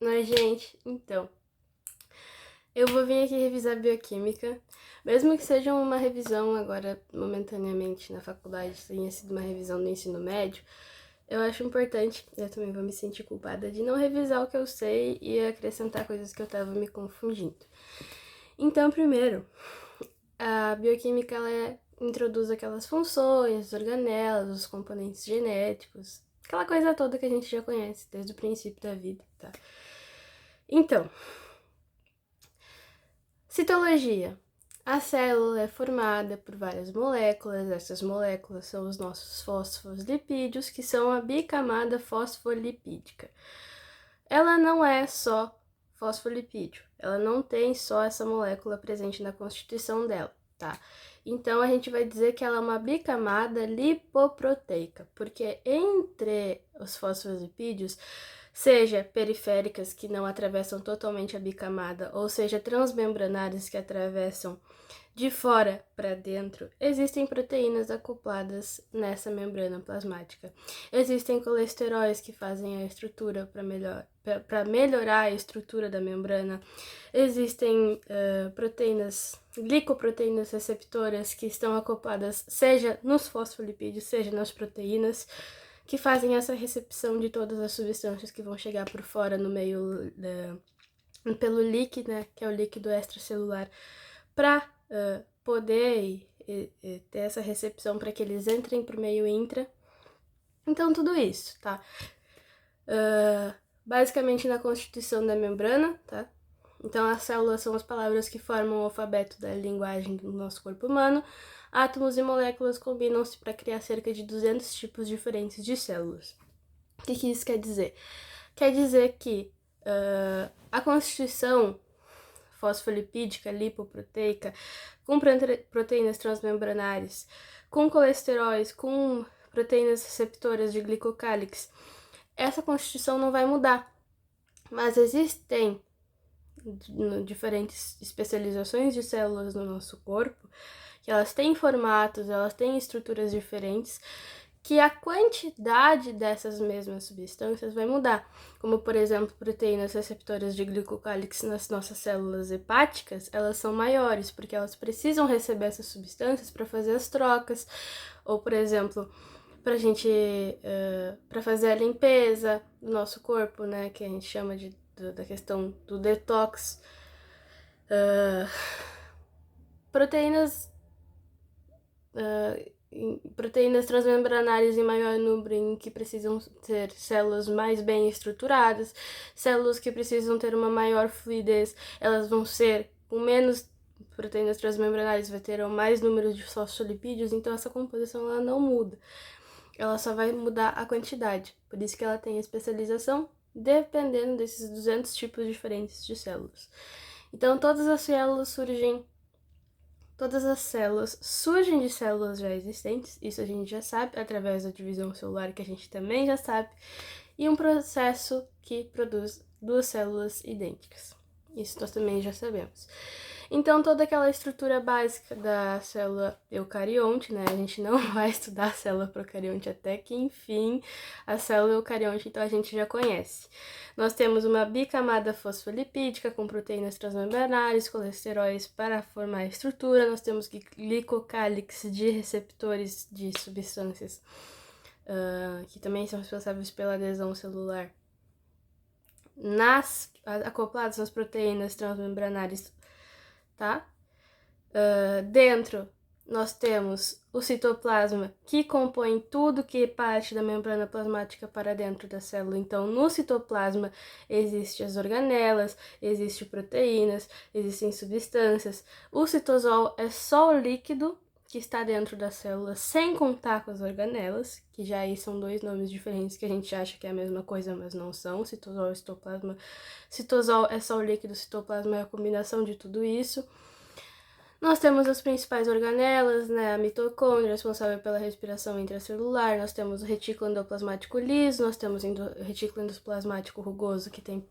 Mas, gente, então, eu vou vir aqui revisar bioquímica, mesmo que seja uma revisão agora, momentaneamente, na faculdade, tenha sido uma revisão do ensino médio, eu acho importante, eu também vou me sentir culpada de não revisar o que eu sei e acrescentar coisas que eu tava me confundindo. Então, primeiro, a bioquímica, introduz aquelas funções, as organelas, os componentes genéticos, aquela coisa toda que a gente já conhece desde o princípio da vida, tá? Então, citologia. A célula é formada por várias moléculas, essas moléculas são os nossos fosfolipídios, que são a bicamada fosfolipídica. Ela não é só fosfolipídio, ela não tem só essa molécula presente na constituição dela, tá? Então a gente vai dizer que ela é uma bicamada lipoproteica, porque entre os fosfolipídios, seja periféricas, que não atravessam totalmente a bicamada, ou seja, transmembranárias, que atravessam de fora para dentro, existem proteínas acopladas nessa membrana plasmática. Existem colesteróis que fazem a estrutura para melhorar a estrutura da membrana. Existem glicoproteínas receptoras que estão acopladas seja nos fosfolipídios, seja nas proteínas, que fazem essa recepção de todas as substâncias que vão chegar por fora no meio pelo líquido, né, que é o líquido extracelular, para poder ter essa recepção para que eles entrem para o meio intra. Então, tudo isso, tá? Basicamente na constituição da membrana, tá? Então, as células são as palavras que formam o alfabeto da linguagem do nosso corpo humano. Átomos e moléculas combinam-se para criar cerca de 200 tipos diferentes de células. O que isso quer dizer? Quer dizer que a constituição fosfolipídica, lipoproteica, com proteínas transmembranárias, com colesteróis, com proteínas receptoras de glicocálix, essa constituição não vai mudar. Mas existem diferentes especializações de células no nosso corpo, que elas têm formatos, elas têm estruturas diferentes, que a quantidade dessas mesmas substâncias vai mudar, como por exemplo, proteínas receptoras de glicocálix nas nossas células hepáticas, elas são maiores, porque elas precisam receber essas substâncias para fazer as trocas, ou por exemplo, pra gente, para fazer a limpeza do nosso corpo, né, que a gente chama da questão do detox. Proteínas proteínas transmembranárias em maior número, em que precisam ter células mais bem estruturadas, células que precisam ter uma maior fluidez, elas vão ser com menos proteínas transmembranárias, vai ter mais número de fosfolipídios, então essa composição ela não muda, ela só vai mudar a quantidade, por isso que ela tem especialização dependendo desses 200 tipos diferentes de células. Então todas as células surgem de células já existentes, isso a gente já sabe, através da divisão celular, que a gente também já sabe, e um processo que produz duas células idênticas. Isso nós também já sabemos. Então, toda aquela estrutura básica da célula eucarionte, né? A gente não vai estudar a célula procarionte até que, enfim, a célula eucarionte, então a gente já conhece. Nós temos uma bicamada fosfolipídica com proteínas transmembranárias, colesteróis para formar a estrutura. Nós temos glicocálix de receptores de substâncias que também são responsáveis pela adesão celular acoplados nas proteínas transmembranárias, tá? Dentro nós temos o citoplasma, que compõe tudo que parte da membrana plasmática para dentro da célula. Então, no citoplasma existem as organelas, existem proteínas, existem substâncias. O citosol é só o líquido que está dentro da célula, sem contar com as organelas, que já aí são dois nomes diferentes que a gente acha que é a mesma coisa, mas não são. Citosol e citoplasma. Citosol é só o líquido, citoplasma é a combinação de tudo isso. Nós temos as principais organelas, né? A mitocôndria, responsável pela respiração intracelular. Nós temos o retículo endoplasmático liso, nós temos o retículo endoplasmático rugoso, que tem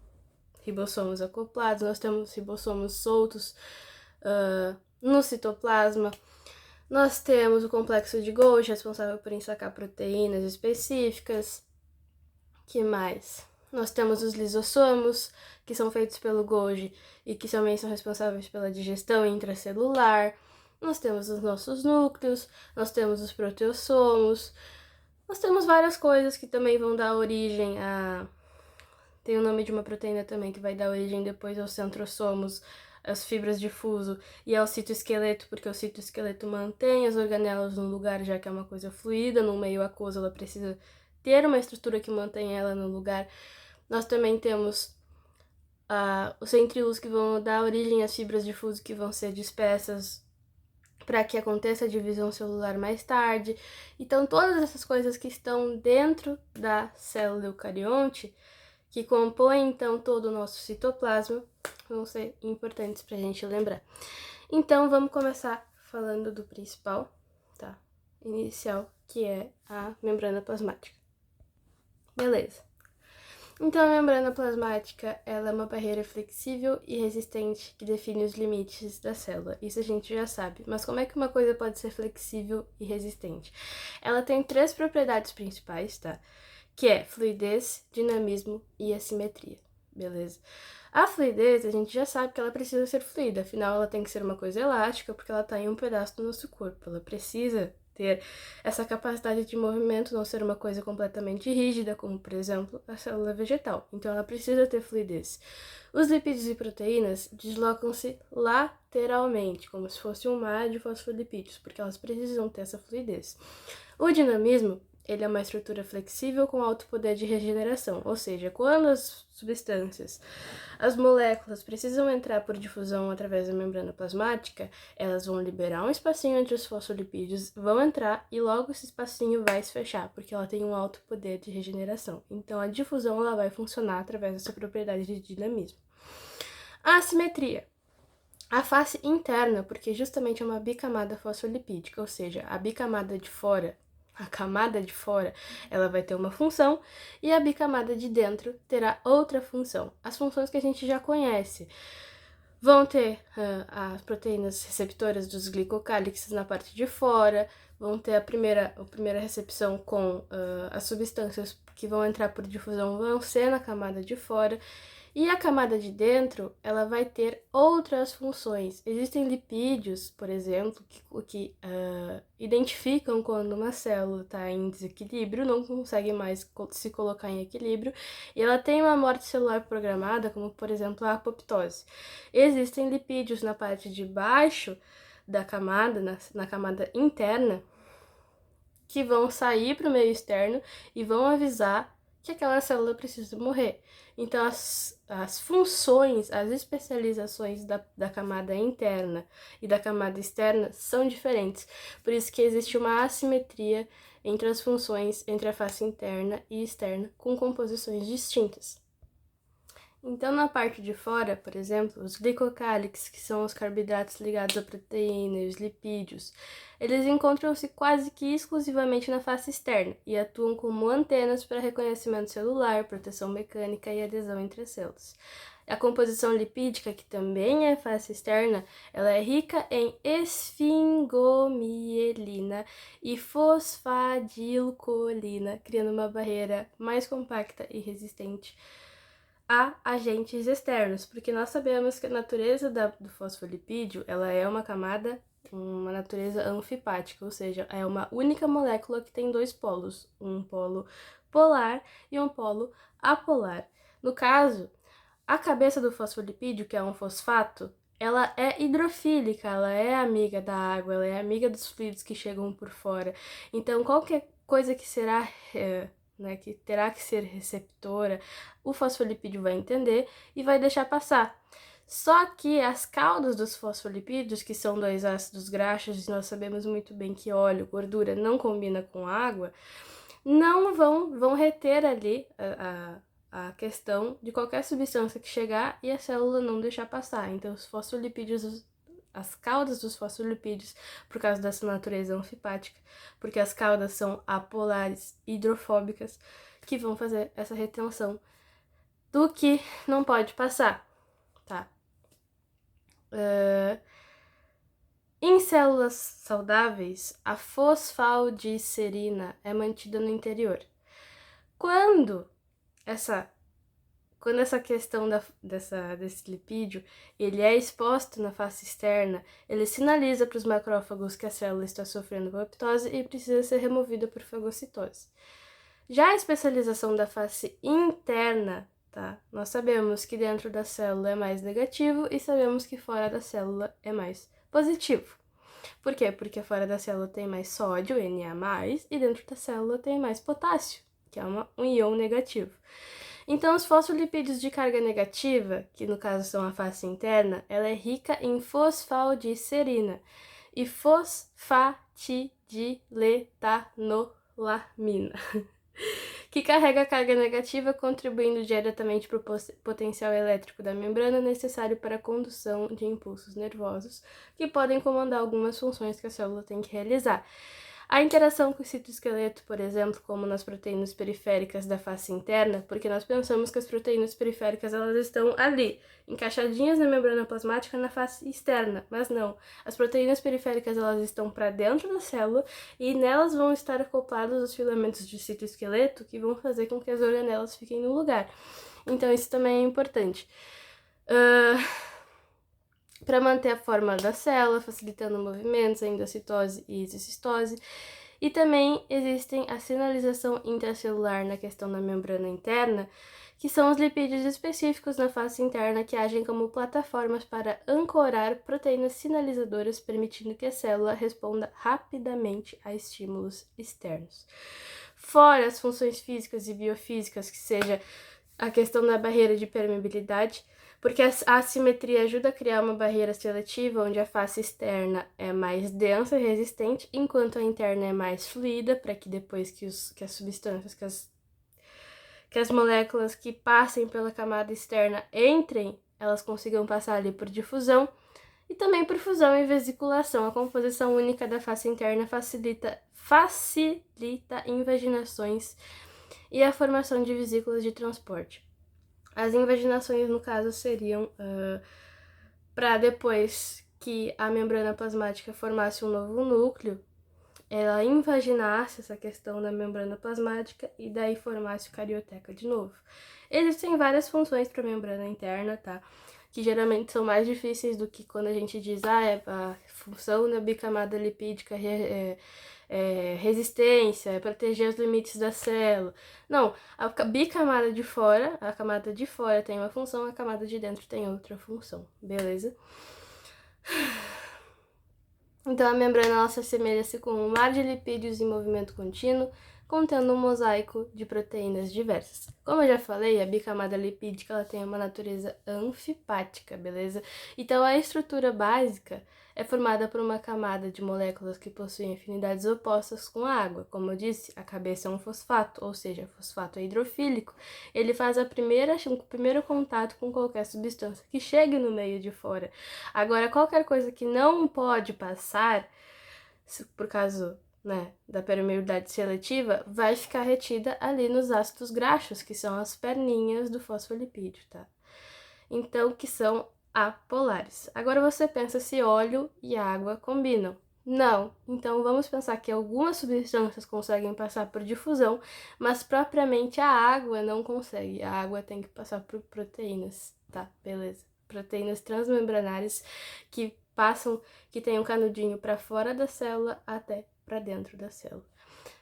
ribossomos acoplados. Nós temos ribossomos soltos no citoplasma. Nós temos o complexo de Golgi, responsável por ensacar proteínas específicas. Que mais? Nós temos os lisossomos, que são feitos pelo Golgi e que também são responsáveis pela digestão intracelular. Nós temos os nossos núcleos, nós temos os proteossomos, nós temos várias coisas que também vão dar origem a... Tem o nome de uma proteína também que vai dar origem depois aos centrossomos, as fibras de fuso e ao citoesqueleto, porque o citoesqueleto mantém as organelas no lugar, já que é uma coisa fluida, no meio aquoso ela precisa ter uma estrutura que mantém ela no lugar. Nós também temos os centríolos que vão dar origem às fibras de fuso que vão ser dispersas para que aconteça a divisão celular mais tarde. Então, todas essas coisas que estão dentro da célula eucarionte, que compõem, então, todo o nosso citoplasma, vão ser importantes para a gente lembrar. Então, vamos começar falando do principal, tá? Inicial, que é a membrana plasmática. Beleza. Então, a membrana plasmática, ela é uma barreira flexível e resistente que define os limites da célula. Isso a gente já sabe. Mas como é que uma coisa pode ser flexível e resistente? Ela tem 3 propriedades principais, tá? Que é fluidez, dinamismo e assimetria, beleza? A fluidez, a gente já sabe que ela precisa ser fluida, afinal ela tem que ser uma coisa elástica, porque ela está em um pedaço do nosso corpo, ela precisa ter essa capacidade de movimento, não ser uma coisa completamente rígida, como, por exemplo, a célula vegetal. Então, ela precisa ter fluidez. Os lipídios e proteínas deslocam-se lateralmente, como se fosse um mar de fosfolipídios, porque elas precisam ter essa fluidez. O dinamismo, ele é uma estrutura flexível com alto poder de regeneração, ou seja, quando as substâncias, as moléculas precisam entrar por difusão através da membrana plasmática, elas vão liberar um espacinho entre os fosfolipídios, vão entrar e logo esse espacinho vai se fechar, porque ela tem um alto poder de regeneração. Então, a difusão ela vai funcionar através dessa propriedade de dinamismo. A assimetria. A face interna, porque justamente é uma bicamada fosfolipídica, ou seja, a bicamada de fora, a camada de fora, ela vai ter uma função e a bicamada de dentro terá outra função. As funções que a gente já conhece vão ter as proteínas receptoras dos glicocálixes na parte de fora, vão ter a primeira recepção com as substâncias que vão entrar por difusão vão ser na camada de fora. E a camada de dentro, ela vai ter outras funções. Existem lipídios, por exemplo, que identificam quando uma célula está em desequilíbrio, não consegue mais se colocar em equilíbrio, e ela tem uma morte celular programada, como, por exemplo, a apoptose. Existem lipídios na parte de baixo da camada, na camada interna, que vão sair para o meio externo e vão avisar que aquela célula precisa morrer. Então, as funções, as especializações da camada interna e da camada externa são diferentes. Por isso que existe uma assimetria entre as funções entre a face interna e externa, com composições distintas. Então, na parte de fora, por exemplo, os glicocálixes, que são os carboidratos ligados à proteína e os lipídios, eles encontram-se quase que exclusivamente na face externa e atuam como antenas para reconhecimento celular, proteção mecânica e adesão entre as células. A composição lipídica, que também é face externa, ela é rica em esfingomielina e fosfadilcolina, criando uma barreira mais compacta e resistente a agentes externos, porque nós sabemos que a natureza do fosfolipídio, ela é uma camada, uma natureza anfipática, ou seja, é uma única molécula que tem 2 polos, um polo polar e um polo apolar. No caso, a cabeça do fosfolipídio, que é um fosfato, ela é hidrofílica, ela é amiga da água, ela é amiga dos fluidos que chegam por fora. Então, qualquer coisa que será que terá que ser receptora, o fosfolipídio vai entender e vai deixar passar. Só que as caudas dos fosfolipídios, que são 2 ácidos graxos, e nós sabemos muito bem que óleo, gordura não combina com água, não vão reter ali a questão de qualquer substância que chegar e a célula não deixar passar. Então, os fosfolipídios, as caudas dos fosfolipídios, por causa dessa natureza anfipática, porque as caudas são apolares, hidrofóbicas, que vão fazer essa retenção do que não pode passar, tá? Em células saudáveis, a fosfaldicerina é mantida no interior. Quando essa quando essa questão desse lipídio, ele é exposto na face externa, ele sinaliza para os macrófagos que a célula está sofrendo apoptose e precisa ser removida por fagocitose. Já a especialização da face interna, tá? Nós sabemos que dentro da célula é mais negativo e sabemos que fora da célula é mais positivo. Por quê? Porque fora da célula tem mais sódio, Na+, e dentro da célula tem mais potássio, que é um íon negativo. Então, os fosfolipídios de carga negativa, que no caso são a face interna, ela é rica em fosfaldicerina e fosfatidiletanolamina, que carrega a carga negativa, contribuindo diretamente para o potencial elétrico da membrana necessário para a condução de impulsos nervosos, que podem comandar algumas funções que a célula tem que realizar. A interação com o citoesqueleto, por exemplo, como nas proteínas periféricas da face interna, porque nós pensamos que as proteínas periféricas elas estão ali, encaixadinhas na membrana plasmática na face externa, mas não. As proteínas periféricas elas estão para dentro da célula e nelas vão estar acoplados os filamentos de citoesqueleto que vão fazer com que as organelas fiquem no lugar. Então isso também é importante. Para manter a forma da célula, facilitando movimentos, a endocitose e isocistose. E também existem a sinalização intracelular na questão da membrana interna, que são os lipídios específicos na face interna que agem como plataformas para ancorar proteínas sinalizadoras, permitindo que a célula responda rapidamente a estímulos externos. Fora as funções físicas e biofísicas, que seja a questão da barreira de permeabilidade, porque a assimetria ajuda a criar uma barreira seletiva onde a face externa é mais densa e resistente, enquanto a interna é mais fluida, para que depois que as substâncias, que as moléculas que passem pela camada externa entrem, elas consigam passar ali por difusão e também por fusão e vesiculação. A composição única da face interna facilita invaginações e a formação de vesículas de transporte. As invaginações, no caso, seriam para depois que a membrana plasmática formasse um novo núcleo, ela invaginasse essa questão da membrana plasmática e daí formasse o carioteca de novo. Existem várias funções para a membrana interna, tá? Que geralmente são mais difíceis do que quando a gente diz, é a função da bicamada lipídica resistência, é proteger os limites da célula. Não, a bicamada de fora, a camada de fora tem uma função, a camada de dentro tem outra função, beleza? Então, a membrana ela se assemelha-se com um mar de lipídios em movimento contínuo, contendo um mosaico de proteínas diversas. Como eu já falei, a bicamada lipídica ela tem uma natureza anfipática, beleza? Então, a estrutura básica é formada por uma camada de moléculas que possuem afinidades opostas com a água. Como eu disse, a cabeça é um fosfato, ou seja, fosfato é hidrofílico. Ele faz o primeiro contato com qualquer substância que chegue no meio de fora. Agora, qualquer coisa que não pode passar, por causa da permeabilidade seletiva, vai ficar retida ali nos ácidos graxos, que são as perninhas do fosfolipídio, tá? Então, que são apolares. Agora você pensa se óleo e água combinam. Não. Então vamos pensar que algumas substâncias conseguem passar por difusão, mas propriamente a água não consegue. A água tem que passar por proteínas, tá? Beleza. Proteínas transmembranárias que tem um canudinho para fora da célula até para dentro da célula.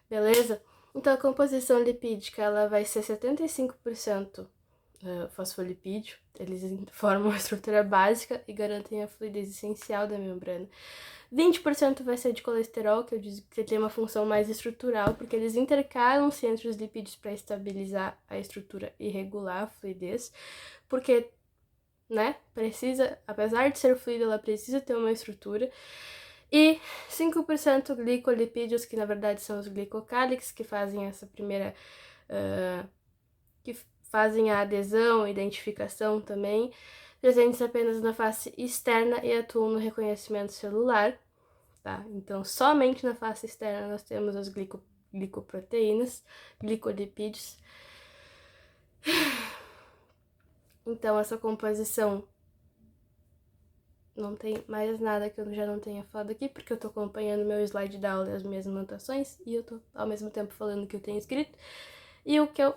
Beleza? Então a composição lipídica ela vai ser 75% fosfolipídio, eles formam a estrutura básica e garantem a fluidez essencial da membrana. 20% vai ser de colesterol, que eu digo que tem uma função mais estrutural, porque eles intercalam-se entre os lipídios para estabilizar a estrutura e regular a fluidez, porque, precisa, apesar de ser fluida, ela precisa ter uma estrutura. E 5% glicolipídios, que na verdade são os glicocálix, que fazem essa primeira... que fazem a adesão, identificação também, presentes apenas na face externa e atuam no reconhecimento celular, tá? Então, somente na face externa nós temos as glicoproteínas, glicolipídios. Então, essa composição não tem mais nada que eu já não tenha falado aqui, porque eu tô acompanhando meu slide da aula e as minhas anotações, e eu tô ao mesmo tempo falando o que eu tenho escrito, e o que eu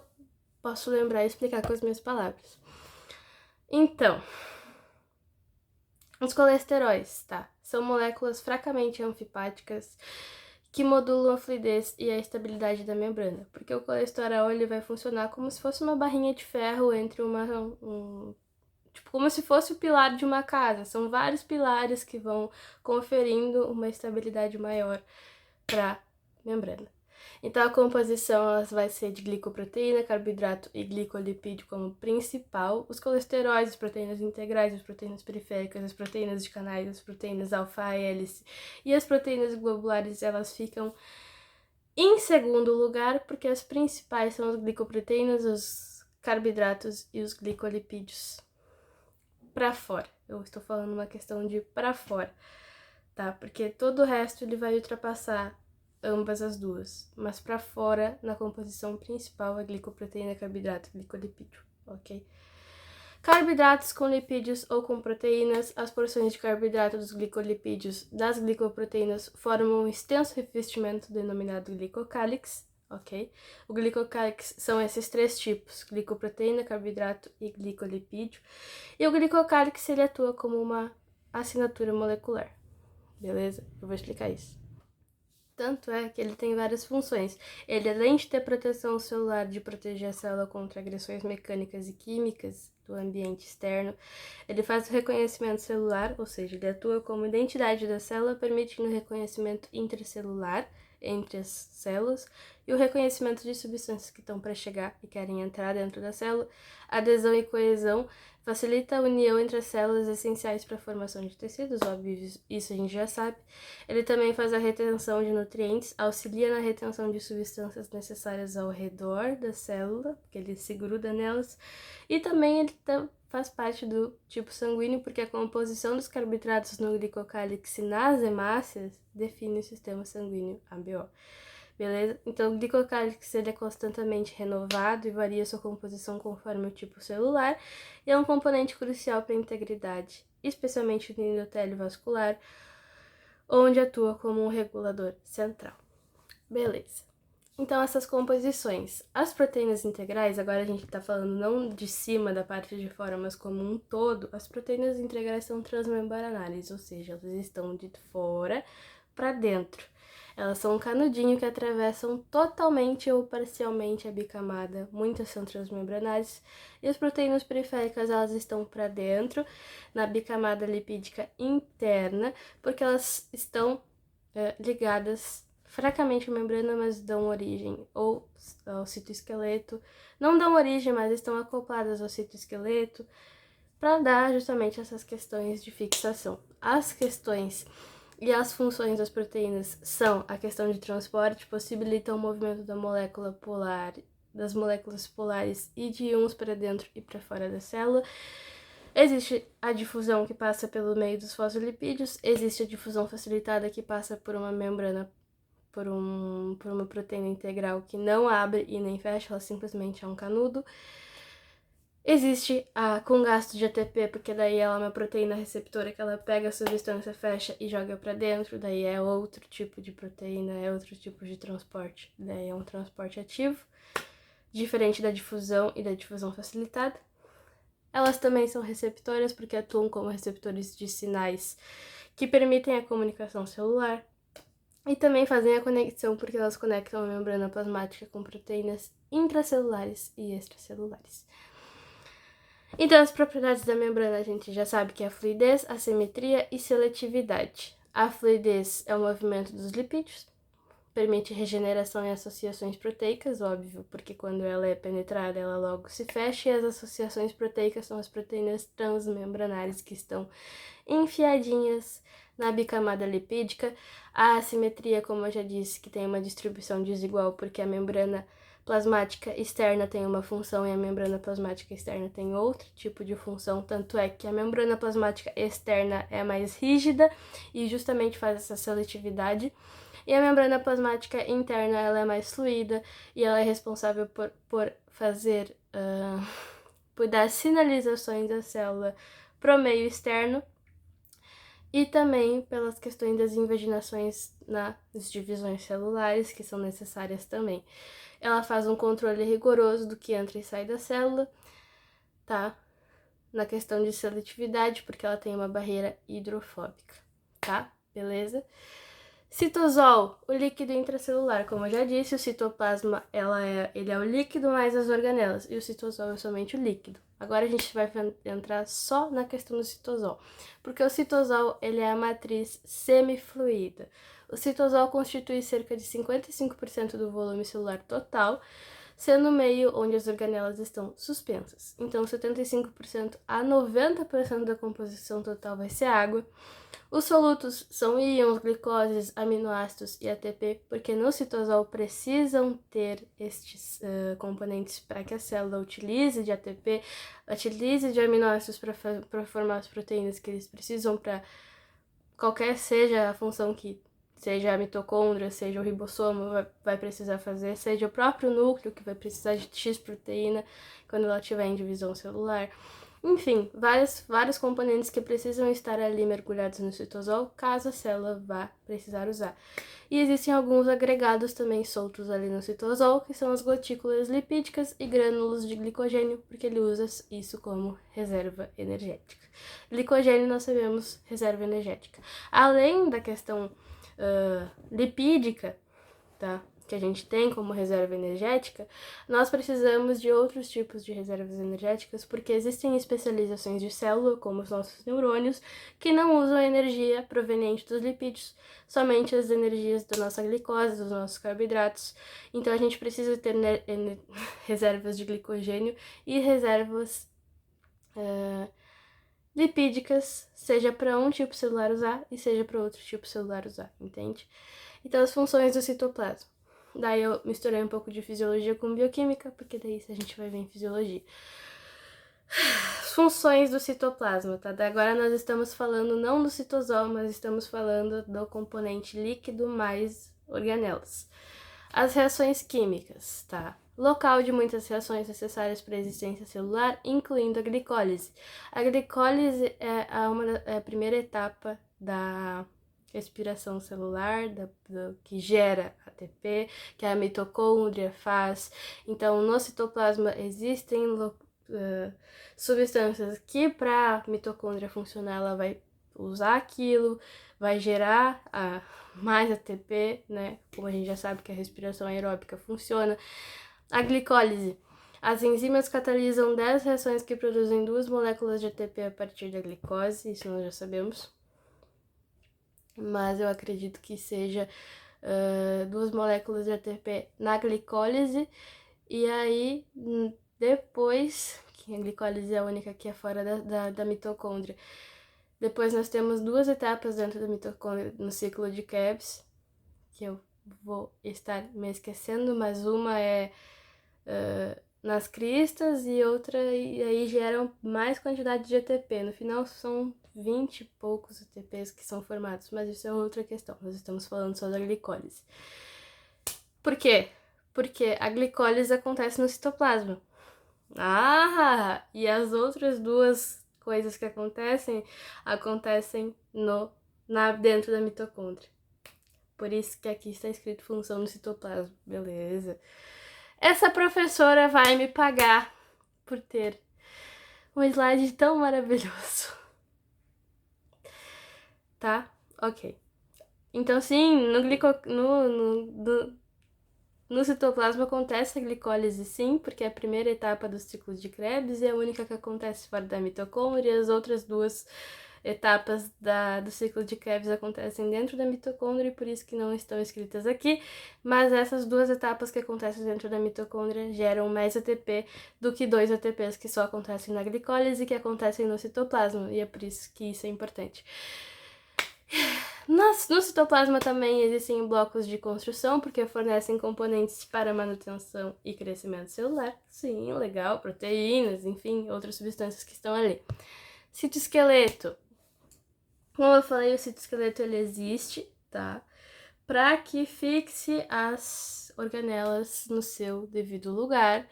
posso lembrar e explicar com as minhas palavras. Então, os colesteróis, tá? São moléculas fracamente anfipáticas que modulam a fluidez e a estabilidade da membrana, porque o colesterol ele vai funcionar como se fosse uma barrinha de ferro entre tipo, como se fosse o pilar de uma casa. São vários pilares que vão conferindo uma estabilidade maior para a membrana. Então, a composição vai ser de glicoproteína, carboidrato e glicolipídio como principal. Os colesteróis, as proteínas integrais, as proteínas periféricas, as proteínas de canais, as proteínas alfa-hélice e as proteínas globulares, elas ficam em segundo lugar, porque as principais são as glicoproteínas, os carboidratos e os glicolipídios. Para fora. Eu estou falando uma questão de para fora, tá? Porque todo o resto ele vai ultrapassar ambas as duas, mas para fora, na composição principal, é glicoproteína, carboidrato e glicolipídio, ok? Carboidratos com lipídios ou com proteínas, as porções de carboidrato dos glicolipídios das glicoproteínas formam um extenso revestimento denominado glicocálix, ok? O glicocálix são esses três tipos, glicoproteína, carboidrato e glicolipídio, e o glicocálix ele atua como uma assinatura molecular, beleza? Eu vou explicar isso. Tanto é que ele tem várias funções. Ele, além de ter proteção celular, de proteger a célula contra agressões mecânicas e químicas do ambiente externo, ele faz o reconhecimento celular, ou seja, ele atua como identidade da célula, permitindo o reconhecimento intracelular entre as células e o reconhecimento de substâncias que estão para chegar e querem entrar dentro da célula, adesão e coesão, facilita a união entre as células essenciais para a formação de tecidos, óbvio, isso a gente já sabe. Ele também faz a retenção de nutrientes, auxilia na retenção de substâncias necessárias ao redor da célula, porque ele se gruda nelas, e também ele faz parte do tipo sanguíneo, porque a composição dos carboidratos no glicocálix e nas hemácias define o sistema sanguíneo ABO. Beleza? Então, o glicocálix ele é constantemente renovado e varia sua composição conforme o tipo celular e é um componente crucial para a integridade, especialmente no endotélio vascular, onde atua como um regulador central. Beleza. Então, essas composições. As proteínas integrais, agora a gente está falando não de cima, da parte de fora, mas como um todo, as proteínas integrais são transmembranares, ou seja, elas estão de fora para dentro. Elas são um canudinho que atravessam totalmente ou parcialmente a bicamada. Muitas são transmembranares. E as proteínas periféricas, elas estão para dentro, na bicamada lipídica interna, porque elas estão ligadas fracamente à membrana, mas dão origem ou ao citoesqueleto. Não dão origem, mas estão acopladas ao citoesqueleto para dar justamente essas questões de fixação. As questões e as funções das proteínas são a questão de transporte, possibilitam o movimento da molécula polar, das moléculas polares e de íons para dentro e para fora da célula. Existe a difusão que passa pelo meio dos fosfolipídios, existe a difusão facilitada que passa por uma membrana, por uma proteína integral que não abre e nem fecha, ela simplesmente é um canudo. Existe a com gasto de ATP, porque daí ela é uma proteína receptora que ela pega a substância, fecha e joga para dentro, daí é outro tipo de proteína, é outro tipo de transporte, daí é um transporte ativo, diferente da difusão e da difusão facilitada. Elas também são receptoras porque atuam como receptores de sinais que permitem a comunicação celular e também fazem a conexão porque elas conectam a membrana plasmática com proteínas intracelulares e extracelulares. Então, as propriedades da membrana a gente já sabe que é a fluidez, a simetria e seletividade. A fluidez é o movimento dos lipídios, permite regeneração e associações proteicas, óbvio, porque quando ela é penetrada, ela logo se fecha, e as associações proteicas são as proteínas transmembranares que estão enfiadinhas na bicamada lipídica. A assimetria, como eu já disse, que tem uma distribuição desigual, porque a membrana plasmática externa tem uma função e a membrana plasmática externa tem outro tipo de função, tanto é que a membrana plasmática externa é mais rígida e justamente faz essa seletividade, e a membrana plasmática interna ela é mais fluida e ela é responsável por fazer, por dar sinalizações da célula para o meio externo, e também pelas questões das invaginações nas divisões celulares, que são necessárias também. Ela faz um controle rigoroso do que entra e sai da célula, tá? Na questão de seletividade, porque ela tem uma barreira hidrofóbica, tá? Beleza? Citosol, o líquido intracelular. Como eu já disse, o citoplasma ele é o líquido mais as organelas, e o citosol é somente o líquido. Agora a gente vai entrar só na questão do citosol, porque o citosol ele é a matriz semifluida. O citosol constitui cerca de 55% do volume celular total, sendo o meio onde as organelas estão suspensas. Então, 75% a 90% da composição total vai ser água. Os solutos são íons, glicoses, aminoácidos e ATP, porque no citosol precisam ter estes componentes para que a célula utilize de ATP, utilize de aminoácidos para formar as proteínas que eles precisam para qualquer seja a função que seja a mitocôndria, seja o ribossomo vai precisar fazer, seja o próprio núcleo que vai precisar de X proteína quando ela estiver em divisão celular. Enfim, vários componentes que precisam estar ali mergulhados no citosol, caso a célula vá precisar usar. E existem alguns agregados também soltos ali no citosol, que são as gotículas lipídicas e grânulos de glicogênio, porque ele usa isso como reserva energética. Glicogênio, nós sabemos, reserva energética. Além da questão lipídica, tá? Que a gente tem como reserva energética, nós precisamos de outros tipos de reservas energéticas, porque existem especializações de célula, como os nossos neurônios, que não usam a energia proveniente dos lipídios, somente as energias da nossa glicose, dos nossos carboidratos. Então a gente precisa ter reservas de glicogênio e reservas lipídicas, seja para um tipo celular usar e seja para outro tipo celular usar, entende? Então as funções do citoplasma. Daí eu misturei um pouco de fisiologia com bioquímica, porque daí a gente vai ver em fisiologia. Funções do citoplasma, tá? Agora nós estamos falando não do citosol, mas estamos falando do componente líquido mais organelas. As reações químicas, tá? Local de muitas reações necessárias para a existência celular, incluindo a glicólise. A glicólise é a primeira etapa da respiração celular, que gera ATP, que a mitocôndria faz. Então, no citoplasma existem substâncias que para a mitocôndria funcionar, ela vai usar aquilo, vai gerar mais ATP, né? Como a gente já sabe que a respiração aeróbica funciona. A glicólise. As enzimas catalisam 10 reações que produzem 2 moléculas de ATP a partir da glicose, isso nós já sabemos. Mas eu acredito que seja 2 moléculas de ATP na glicólise, e aí depois, que a glicólise é a única que é fora da mitocôndria, depois nós temos 2 etapas dentro da mitocôndria no ciclo de Krebs, que eu vou estar me esquecendo, mas uma é nas cristas e outra, e aí geram mais quantidade de ATP. No final são 20 e poucos ATPs que são formados, mas isso é outra questão. Nós estamos falando só da glicólise. Por quê? Porque a glicólise acontece no citoplasma. E as outras 2 coisas que acontecem dentro da mitocôndria. Por isso que aqui está escrito função no citoplasma, beleza? Essa professora vai me pagar por ter um slide tão maravilhoso. Tá? Ok. Então, sim, no citoplasma acontece a glicólise, sim, porque é a primeira etapa do ciclo de Krebs e é a única que acontece fora da mitocôndria, e as outras 2 etapas do ciclo de Krebs acontecem dentro da mitocôndria, e por isso que não estão escritas aqui, mas essas 2 etapas que acontecem dentro da mitocôndria geram mais ATP do que 2 ATPs que só acontecem na glicólise, que acontecem no citoplasma, e é por isso que isso é importante. No citoplasma também existem blocos de construção, porque fornecem componentes para manutenção e crescimento celular. Sim, legal, proteínas, enfim, outras substâncias que estão ali. Citoesqueleto. Como eu falei, o citoesqueleto ele existe, tá? Para que fixe as organelas no seu devido lugar.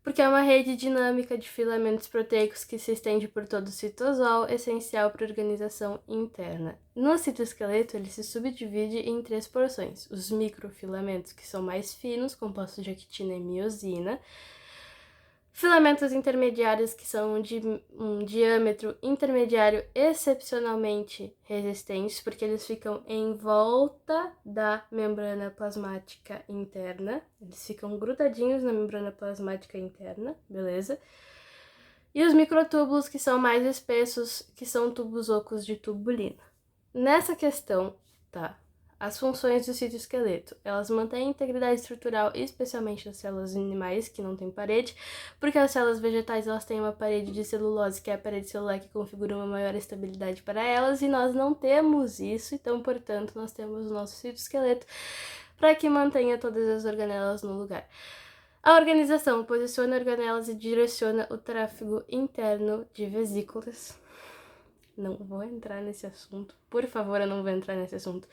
porque é uma rede dinâmica de filamentos proteicos que se estende por todo o citosol, essencial para a organização interna. No citoesqueleto, ele se subdivide em 3 porções: os microfilamentos, que são mais finos, compostos de actina e miosina; filamentos intermediários, que são de um diâmetro intermediário excepcionalmente resistentes, porque eles ficam em volta da membrana plasmática interna. Eles ficam grudadinhos na membrana plasmática interna, beleza? E os microtúbulos, que são mais espessos, que são tubos ocos de tubulina. Nessa questão, tá? As funções do citoesqueleto, elas mantêm a integridade estrutural, especialmente das células animais, que não têm parede, porque as células vegetais, elas têm uma parede de celulose, que é a parede celular que configura uma maior estabilidade para elas, e nós não temos isso, então, portanto, nós temos o nosso citoesqueleto para que mantenha todas as organelas no lugar. A organização posiciona organelas e direciona o tráfego interno de vesículas. Não vou entrar nesse assunto, por favor, eu não vou entrar nesse assunto.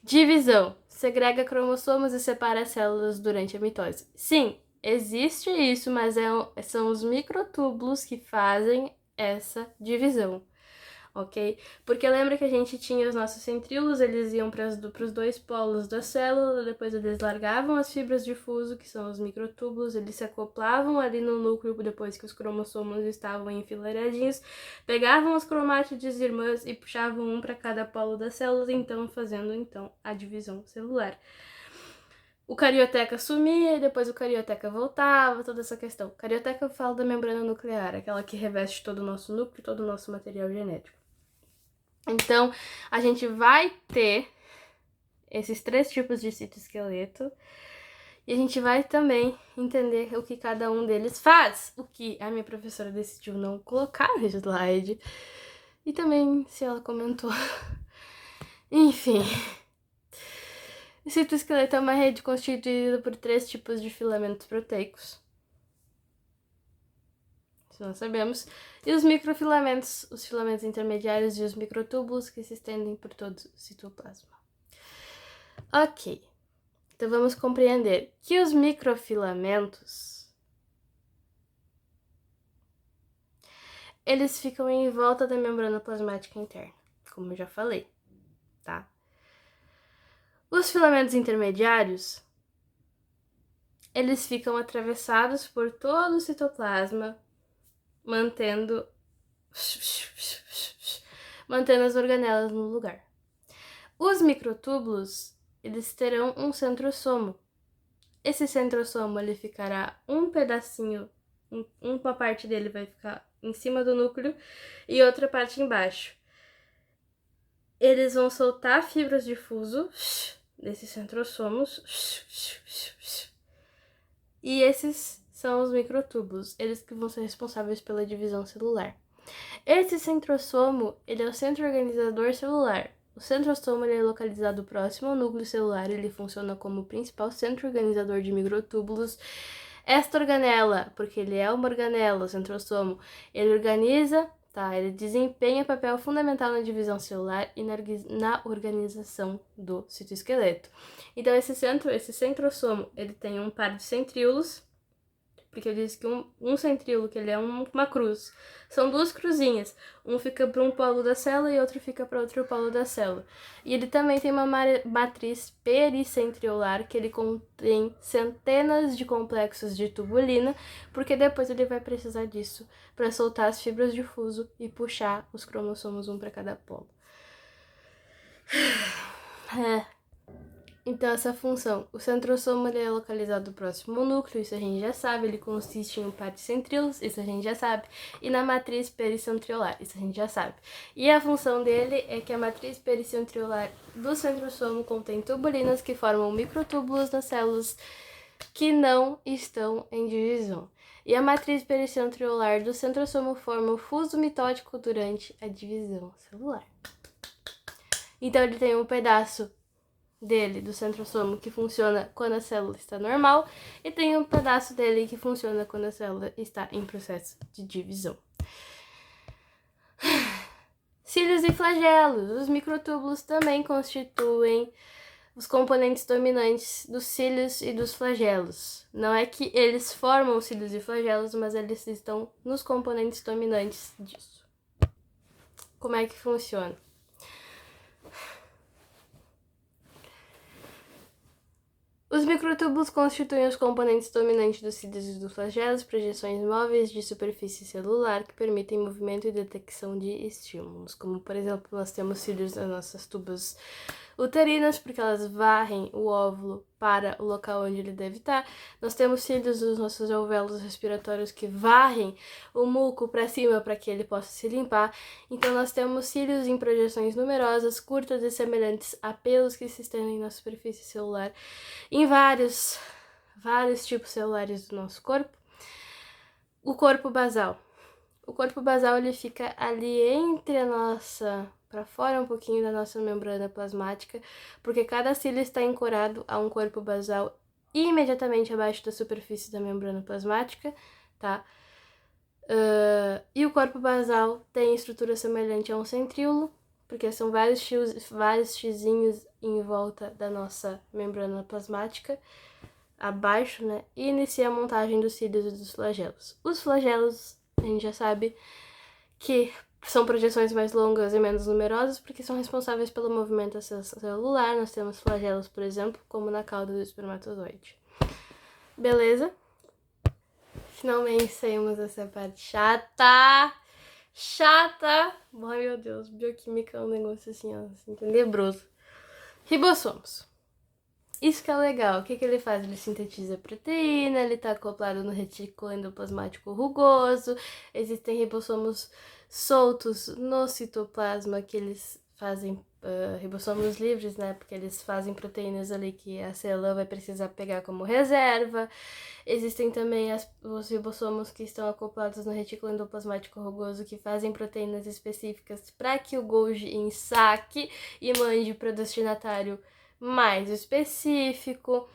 Divisão. Segrega cromossomos e separa as células durante a mitose. Sim, existe isso, mas são os microtúbulos que fazem essa divisão, ok? Porque lembra que a gente tinha os nossos centríolos, eles iam para os 2 polos da célula, depois eles largavam as fibras de fuso, que são os microtúbulos, eles se acoplavam ali no núcleo depois que os cromossomos estavam enfileiradinhos, pegavam as cromátides irmãs e puxavam um para cada polo da célula, então fazendo a divisão celular. O carioteca sumia e depois o carioteca voltava, toda essa questão. Carioteca eu falo da membrana nuclear, aquela que reveste todo o nosso núcleo, todo o nosso material genético. Então, a gente vai ter esses 3 tipos de citoesqueleto e a gente vai também entender o que cada um deles faz, o que a minha professora decidiu não colocar no slide e também se ela comentou. Enfim, o citoesqueleto é uma rede constituída por 3 tipos de filamentos proteicos, isso nós sabemos, e os microfilamentos, os filamentos intermediários e os microtúbulos que se estendem por todo o citoplasma. Ok, então vamos compreender que os microfilamentos, eles ficam em volta da membrana plasmática interna, como eu já falei, tá? Os filamentos intermediários, eles ficam atravessados por todo o citoplasma, mantendo as organelas no lugar. Os microtúbulos, eles terão um centrosomo. Esse centrosomo, ele ficará um pedacinho, uma parte dele vai ficar em cima do núcleo e outra parte embaixo. Eles vão soltar fibras de fuso desses centrosomos e esses são os microtúbulos, eles que vão ser responsáveis pela divisão celular. Esse centrosomo, ele é o centro organizador celular. O centrosomo, ele é localizado próximo ao núcleo celular, ele funciona como o principal centro organizador de microtúbulos. Esta organela, porque ele é uma organela, o centrosomo, ele organiza, ele desempenha papel fundamental na divisão celular e na organização do citoesqueleto. Então, esse centrosomo, ele tem um par de centríolos, porque eu disse que um centríolo, que ele é uma cruz, são 2 cruzinhas, um fica para um polo da célula e outro fica para outro polo da célula. E ele também tem uma matriz pericentriolar, que ele contém centenas de complexos de tubulina, porque depois ele vai precisar disso para soltar as fibras de fuso e puxar os cromossomos um para cada polo. Então, essa função, o centrosomo, ele é localizado próximo ao núcleo, isso a gente já sabe, ele consiste em um par de centríolos, isso a gente já sabe, e na matriz pericentriolar, isso a gente já sabe. E a função dele é que a matriz pericentriolar do centrosomo contém tubulinas que formam microtúbulos nas células que não estão em divisão. E a matriz pericentriolar do centrosomo forma o fuso mitótico durante a divisão celular. Então, ele tem um pedaço dele, do centrosomo, que funciona quando a célula está normal, e tem um pedaço dele que funciona quando a célula está em processo de divisão. Cílios e flagelos. Os microtúbulos também constituem os componentes dominantes dos cílios e dos flagelos. Não é que eles formam os cílios e flagelos, mas eles estão nos componentes dominantes disso. Como é que funciona? Os microtúbulos constituem os componentes dominantes dos cílios e dos flagelos, projeções móveis de superfície celular que permitem movimento e detecção de estímulos, como, por exemplo, nós temos cílios nas nossas tubas uterinas, porque elas varrem o óvulo para o local onde ele deve estar. Nós temos cílios nos nossos alvéolos respiratórios que varrem o muco para cima para que ele possa se limpar. Então nós temos cílios em projeções numerosas, curtas e semelhantes a pelos que se estendem na superfície celular em vários tipos celulares do nosso corpo. O corpo basal. O corpo basal ele fica ali entre a nossa, para fora um pouquinho da nossa membrana plasmática, porque cada cílio está ancorado a um corpo basal imediatamente abaixo da superfície da membrana plasmática, tá? E o corpo basal tem estrutura semelhante a um centríolo, porque são vários xizinhos em volta da nossa membrana plasmática, abaixo, né? E inicia a montagem dos cílios e dos flagelos. Os flagelos, a gente já sabe que são projeções mais longas e menos numerosas, porque são responsáveis pelo movimento celular. Nós temos flagelos, por exemplo, como na cauda do espermatozoide. Beleza? Finalmente saímos dessa parte chata. Ai, meu Deus, bioquímica é um negócio assim, ó, assim, tenebroso. Ribossomos. Isso que é legal. O que ele faz? Ele sintetiza proteína, ele está acoplado no retículo endoplasmático rugoso. Existem ribossomos soltos no citoplasma que eles fazem ribossomos livres, né? Porque eles fazem proteínas ali que a célula vai precisar pegar como reserva. Existem também os ribossomos que estão acoplados no retículo endoplasmático rugoso que fazem proteínas específicas para que o Golgi ensaque e mande para o destinatário mais específico.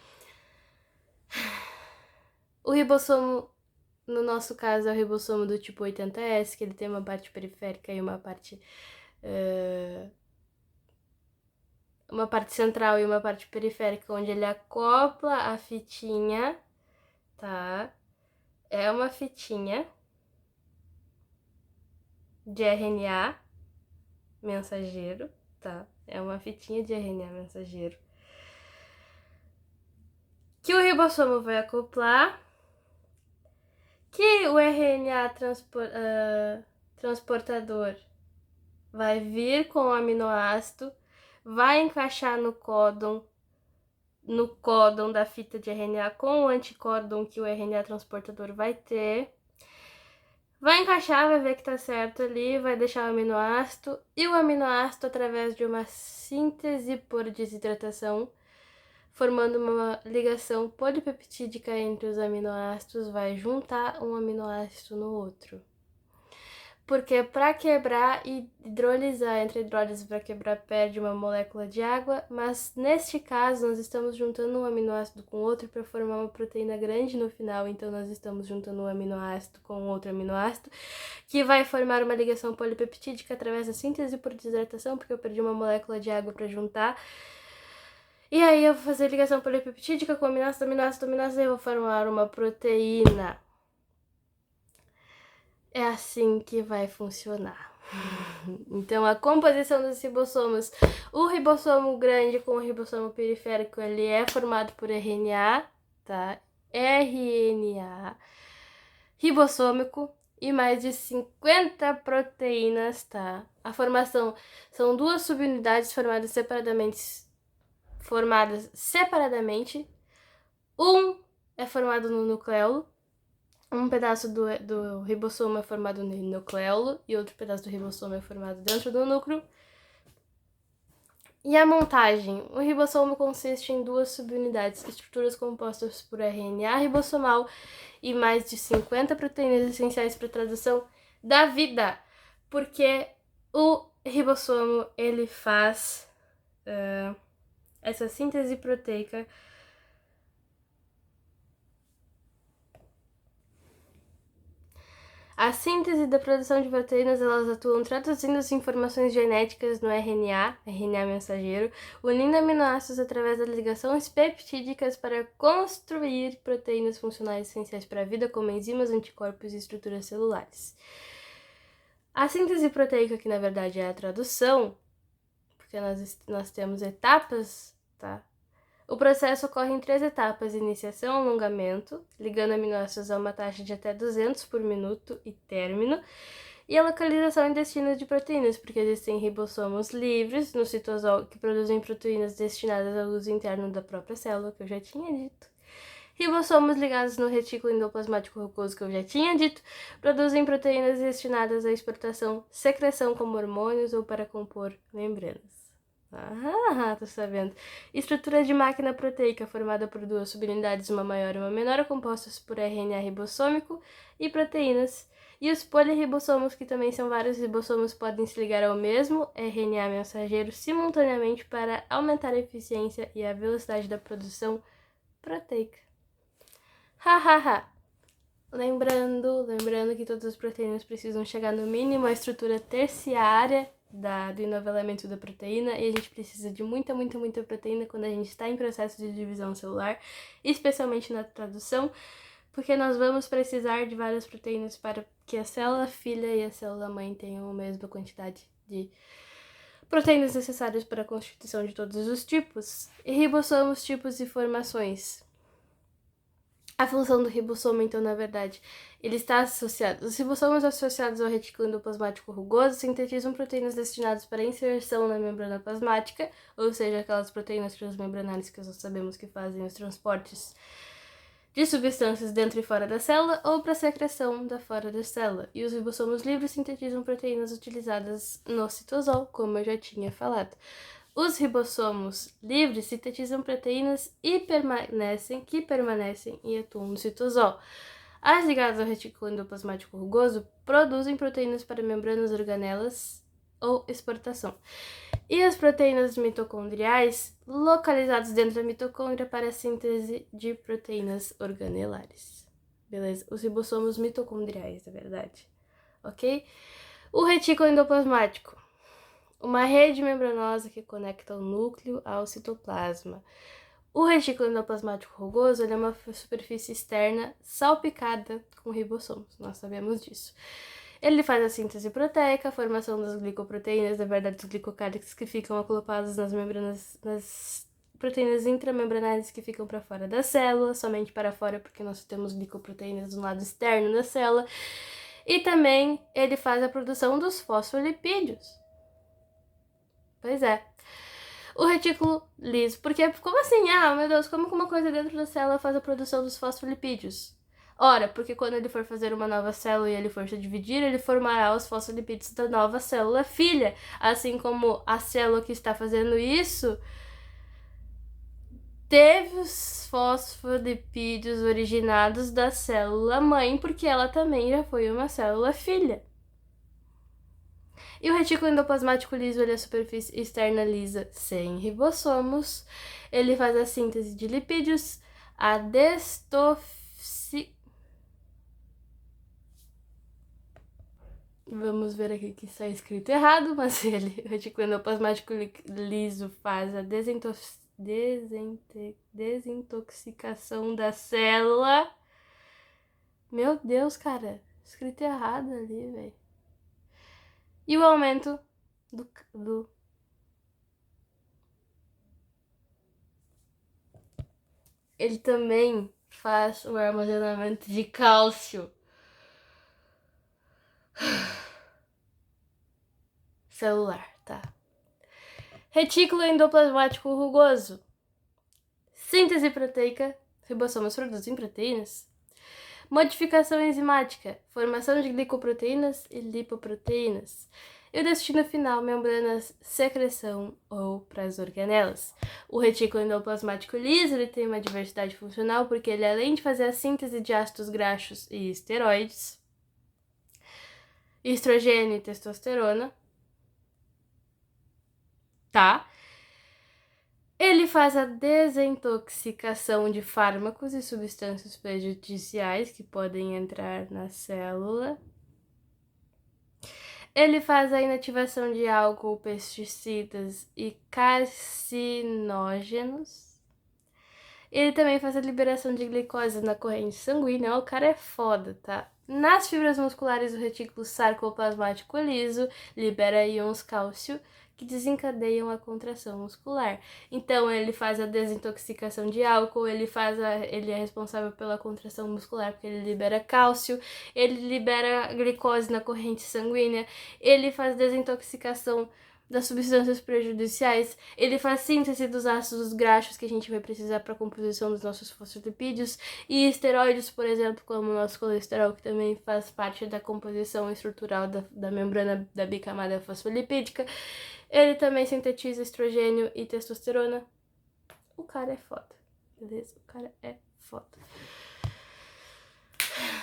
O ribossomo, no nosso caso, é o ribossomo do tipo 80S, que ele tem uma parte periférica e uma parte central e uma parte periférica, onde ele acopla a fitinha, tá? É uma fitinha de RNA mensageiro, tá? É uma fitinha de RNA mensageiro que o ribossomo vai acoplar, que o RNA transportador vai vir com o aminoácido, vai encaixar no códon da fita de RNA com o anticódon que o RNA transportador vai ter. Vai encaixar, vai ver que tá certo ali, vai deixar o aminoácido, e o aminoácido, através de uma síntese por desidratação, formando uma ligação polipeptídica entre os aminoácidos, vai juntar um aminoácido no outro. Porque para quebrar e hidrolisar, entre hidrólise para quebrar, perde uma molécula de água, mas neste caso nós estamos juntando um aminoácido com outro para formar uma proteína grande no final, então nós estamos juntando um aminoácido com outro aminoácido, que vai formar uma ligação polipeptídica através da síntese por desidratação, porque eu perdi uma molécula de água para juntar. E aí eu vou fazer ligação polipeptídica com aminoácido, e eu vou formar uma proteína. É assim que vai funcionar. Então, a composição dos ribossomos, o ribossomo grande com o ribossomo periférico, ele é formado por RNA, tá? RNA ribossômico e mais de 50 proteínas, tá? A formação são duas subunidades formadas separadamente. Um é formado no nucleolo. Um pedaço do ribossomo é formado no nucleolo e outro pedaço do ribossomo é formado dentro do núcleo. E a montagem? O ribossomo consiste em duas subunidades, estruturas compostas por RNA ribossomal e mais de 50 proteínas essenciais para a tradução da vida, porque o ribossomo ele faz essa síntese proteica A síntese da produção de proteínas, elas atuam traduzindo as informações genéticas no RNA mensageiro, unindo aminoácidos através das ligações peptídicas para construir proteínas funcionais essenciais para a vida, como enzimas, anticorpos e estruturas celulares. A síntese proteica, que na verdade é a tradução, porque nós temos etapas, tá? O processo ocorre em 3 etapas: iniciação, alongamento, ligando aminoácidos a uma taxa de até 200 por minuto, e término, e a localização e destino de proteínas, porque existem ribossomos livres no citosol que produzem proteínas destinadas ao uso interno da própria célula, que eu já tinha dito. Ribossomos ligados no retículo endoplasmático rugoso, que eu já tinha dito, produzem proteínas destinadas à exportação, secreção como hormônios ou para compor membranas. Tô sabendo. Estrutura de máquina proteica formada por 2 subunidades, uma maior e uma menor, compostas por RNA ribossômico e proteínas. E os polirribossomos, que também são vários ribossomos, podem se ligar ao mesmo RNA mensageiro simultaneamente para aumentar a eficiência e a velocidade da produção proteica. Lembrando que todas as proteínas precisam chegar no mínimo à estrutura terciária do enovelamento da proteína, e a gente precisa de muita proteína quando a gente está em processo de divisão celular, especialmente na tradução, porque nós vamos precisar de várias proteínas para que a célula filha e a célula mãe tenham a mesma quantidade de proteínas necessárias para a constituição de todos os tipos. E ribossomos, tipos e formações. A função do ribossomo, então, na verdade, ele está associado. Os ribossomos associados ao retículo endoplasmático rugoso sintetizam proteínas destinadas para inserção na membrana plasmática, ou seja, aquelas proteínas transmembranárias que nós sabemos que fazem os transportes de substâncias dentro e fora da célula, ou para secreção da fora da célula. E os ribossomos livres sintetizam proteínas utilizadas no citosol, como eu já tinha falado. Os ribossomos livres sintetizam proteínas que permanecem e atuam no citosol. As ligadas ao retículo endoplasmático rugoso produzem proteínas para membranas, organelas ou exportação. E as proteínas mitocondriais, localizadas dentro da mitocôndria para a síntese de proteínas organelares. Beleza? Os ribossomos mitocondriais, na verdade. Ok? O retículo endoplasmático. Uma rede membranosa que conecta o núcleo ao citoplasma. O retículo endoplasmático rugoso é uma superfície externa salpicada com ribossomos, nós sabemos disso. Ele faz a síntese proteica, a formação das glicoproteínas, na verdade, dos glicocálices que ficam acoplados nas membranas, nas proteínas intramembranárias que ficam para fora da célula, somente para fora, porque nós temos glicoproteínas no lado externo da célula. E também ele faz a produção dos fosfolipídios. Pois é. O retículo liso. Porque, como assim? Meu Deus, como que uma coisa dentro da célula faz a produção dos fosfolipídios? Ora, porque quando ele for fazer uma nova célula e ele for se dividir, ele formará os fosfolipídios da nova célula filha. Assim como a célula que está fazendo isso teve os fosfolipídios originados da célula mãe, porque ela também já foi uma célula filha. E o retículo endoplasmático liso, ele é a superfície externa lisa sem ribossomos. Ele faz a síntese de lipídios, a Vamos ver aqui que está escrito errado, mas o retículo endoplasmático liso faz a desintoxicação da célula. Meu Deus, cara, escrito errado ali, velho. E o aumento do ele também faz o armazenamento de cálcio celular, tá? Retículo endoplasmático rugoso. Síntese proteica. Ribossomos produzem proteínas. Modificação enzimática. Formação de glicoproteínas e lipoproteínas. E o destino final, membranas, secreção ou para as organelas. O retículo endoplasmático liso, ele tem uma diversidade funcional porque ele, além de fazer a síntese de ácidos graxos e esteroides, estrogênio e testosterona, tá? Ele faz a desintoxicação de fármacos e substâncias prejudiciais que podem entrar na célula. Ele faz a inativação de álcool, pesticidas e carcinógenos. Ele também faz a liberação de glicose na corrente sanguínea. O cara é foda, tá? Nas fibras musculares, o retículo sarcoplasmático liso libera íons cálcio que desencadeiam a contração muscular. Então, ele faz a desintoxicação de álcool, ele é responsável pela contração muscular porque ele libera cálcio, ele libera glicose na corrente sanguínea, ele faz desintoxicação das substâncias prejudiciais, ele faz síntese dos ácidos graxos que a gente vai precisar para a composição dos nossos fosfolipídios e esteroides, por exemplo, como o nosso colesterol, que também faz parte da composição estrutural da membrana da bicamada fosfolipídica. Ele também sintetiza estrogênio e testosterona. O cara é foda, beleza? O cara é foda.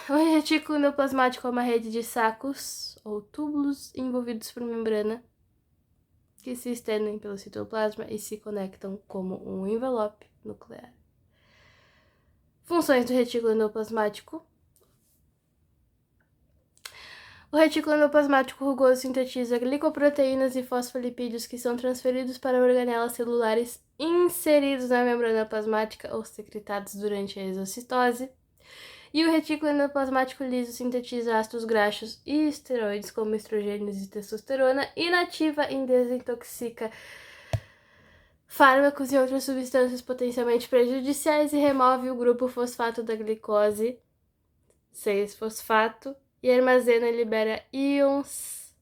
O retículo endoplasmático é uma rede de sacos ou túbulos envolvidos por membrana que se estendem pelo citoplasma e se conectam como um envelope nuclear. Funções do retículo endoplasmático. O retículo endoplasmático rugoso sintetiza glicoproteínas e fosfolipídios que são transferidos para organelas celulares inseridos na membrana plasmática ou secretados durante a exocitose. E o retículo endoplasmático liso sintetiza ácidos graxos e esteroides como estrogênios e testosterona, inativa e desintoxica fármacos e outras substâncias potencialmente prejudiciais e remove o grupo fosfato da glicose, 6-fosfato, e armazena e libera íons